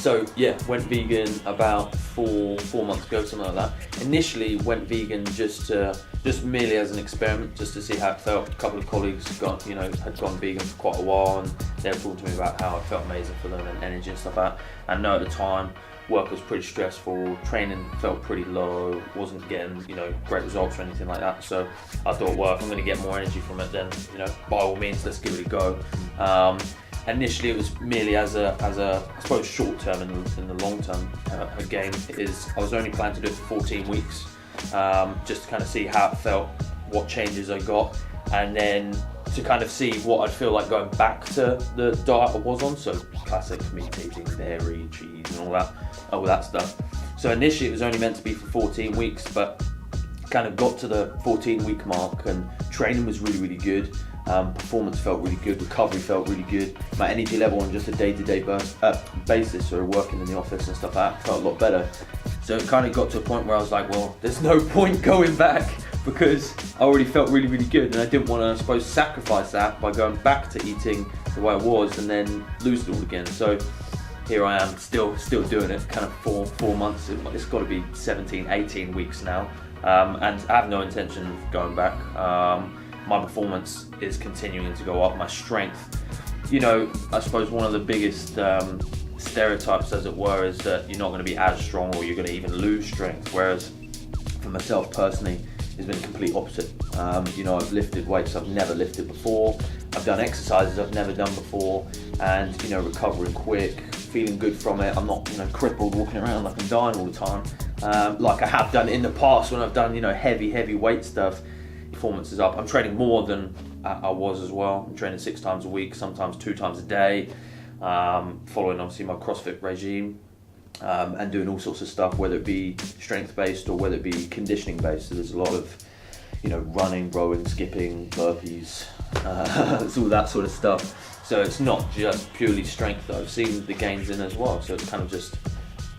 So yeah, went vegan about four months ago, something like that. Initially went vegan just merely as an experiment, just to see how it felt. A couple of colleagues had gone vegan for quite a while, and they were talking to me about how it felt amazing for them and energy and stuff like that. And no, at the time, work was pretty stressful, training felt pretty low, wasn't getting great results or anything like that. So I thought, well, if I'm going to get more energy from it, then by all means, let's give it a go. Initially, it was merely as a I suppose short term in the long term game. I was only planning to do it for 14 weeks, just to kind of see how it felt, what changes I got, and then to kind of see what I'd feel like going back to the diet I was on. So classic meat eating, dairy, cheese, and all that stuff. So initially, it was only meant to be for 14 weeks, but kind of got to the 14-week mark, and training was really, really good. Performance felt really good, recovery felt really good. My energy level on just a day-to-day basis, so working in the office and stuff like that, felt a lot better. So it kind of got to a point where I was like, well, there's no point going back, because I already felt really, really good, and I didn't want to, I suppose, sacrifice that by going back to eating the way I was and then lose it all again. So here I am, still doing it, kind of four months. It's got to be 17, 18 weeks now, and I have no intention of going back. My performance is continuing to go up. My strength, I suppose one of the biggest stereotypes, as it were, is that you're not going to be as strong, or you're going to even lose strength. Whereas for myself personally, it's been the complete opposite. I've lifted weights I've never lifted before. I've done exercises I've never done before, and recovering quick, feeling good from it. I'm not crippled, walking around like I'm dying all the time, like I have done in the past when I've done heavy weight stuff. Performance is up. I'm training more than I was as well. I'm training 6 times a week, sometimes 2 times a day, following obviously my CrossFit regime, and doing all sorts of stuff, whether it be strength based or whether it be conditioning based. So there's a lot of running, rowing, skipping, burpees, it's all that sort of stuff. So it's not just purely strength that I've seen the gains in as well. So it's kind of just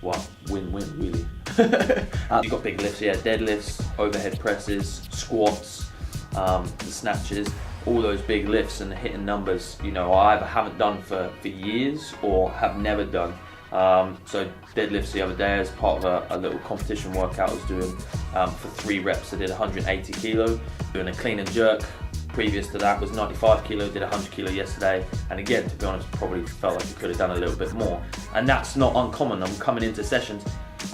win-win really. You've got big lifts, deadlifts, overhead presses, squats, snatches, all those big lifts and hitting numbers, I either haven't done for years or have never done. So deadlifts the other day as part of a little competition workout I was doing, for 3 reps I did 180 kilo, doing a clean and jerk. Previous to that was 95 kilo, did 100 kilo yesterday, and again, to be honest, probably felt like I could have done a little bit more. And that's not uncommon. I'm coming into sessions,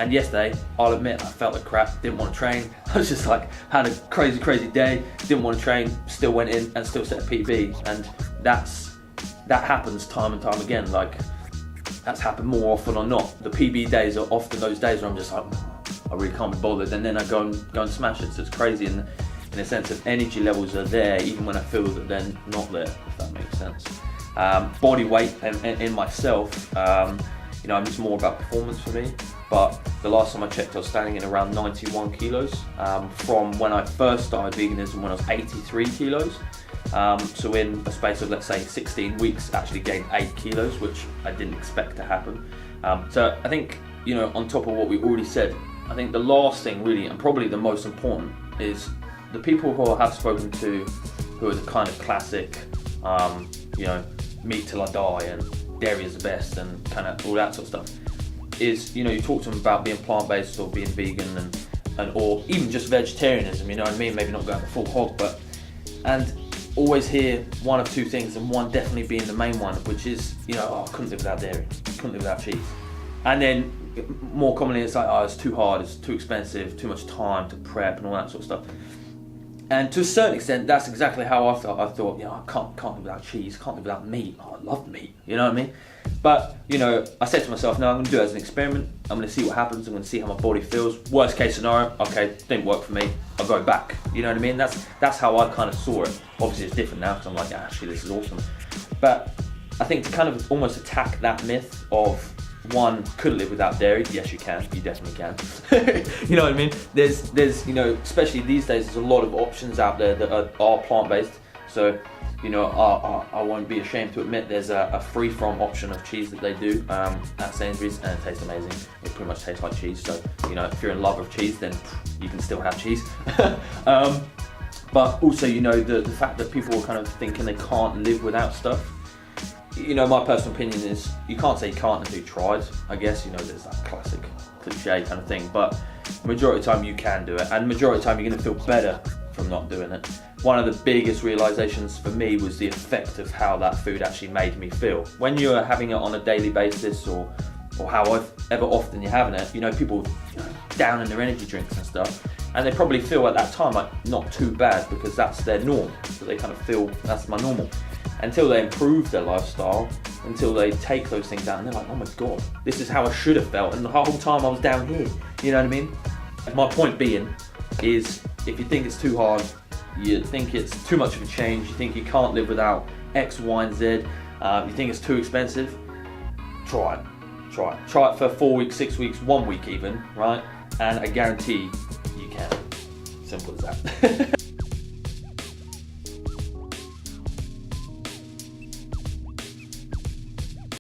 and yesterday, I'll admit, I felt like crap, didn't want to train. I was just like, had a crazy day, didn't want to train, still went in and still set a PB. And that happens time and time again. Like, that's happened more often or not. The PB days are often those days where I'm just like, I really can't be bothered, and then I go and smash it. So it's crazy. And in a sense of energy levels are there even when I feel that they're not there, if that makes sense. Body weight in myself, it's more about performance for me, but the last time I checked I was standing in around 91 kilos, from when I first started veganism when I was 83 kilos. So in a space of, let's say, 16 weeks, actually gained 8 kilos, which I didn't expect to happen. So I think, on top of what we already said, I think the last thing really, and probably the most important, is the people who I have spoken to, who are the kind of classic, meat till I die and dairy is the best and kind of all that sort of stuff, is, you talk to them about being plant-based or being vegan and or even just vegetarianism, you know what I mean? Maybe not going the full hog, and always hear one of 2 things, and one definitely being the main one, which is, I couldn't live without dairy, couldn't live without cheese. And then more commonly it's like, it's too hard, it's too expensive, too much time to prep and all that sort of stuff. And to a certain extent, that's exactly how I felt. I thought, I can't live without cheese, can't live without meat. I love meat, you know what I mean? But, I said to myself, no, I'm going to do it as an experiment. I'm going to see what happens. I'm going to see how my body feels. Worst case scenario, okay, didn't work for me. I'll go back. You know what I mean? That's how I kind of saw it. Obviously, it's different now because I'm like, actually, this is awesome. But I think to kind of almost attack that myth of, one, could live without dairy. Yes, you can. You definitely can. You know what I mean? There's especially these days, there's a lot of options out there that are plant-based. So, I won't be ashamed to admit there's a free-from option of cheese that they do at Sainsbury's, and it tastes amazing. It pretty much tastes like cheese. So, if you're in love with cheese, then you can still have cheese. But also, the fact that people are kind of thinking they can't live without stuff. you know, my personal opinion is you can't say you can't until you tried. I guess, you know, there's that classic cliche kind of thing, but majority of the time you can do it, and majority of the time you're going to feel better from not doing it. One of the biggest realizations for me was the effect of how that food actually made me feel. When you're having it on a daily basis, or however often you're having it, you know, people, you know, down in their energy drinks and stuff, and they probably feel at that time like not too bad because that's their norm. So they kind of feel that's my normal. Until they improve their lifestyle, until they take those things out and they're like, oh my God, this is how I should have felt. And the whole time I was down here, you know what I mean? My point being is, if you think it's too hard, you think it's too much of a change, you think you can't live without X, Y, and Z, you think it's too expensive, try it. Try it for 4 weeks, 6 weeks, 1 week even, right? And I guarantee you can. Simple as that.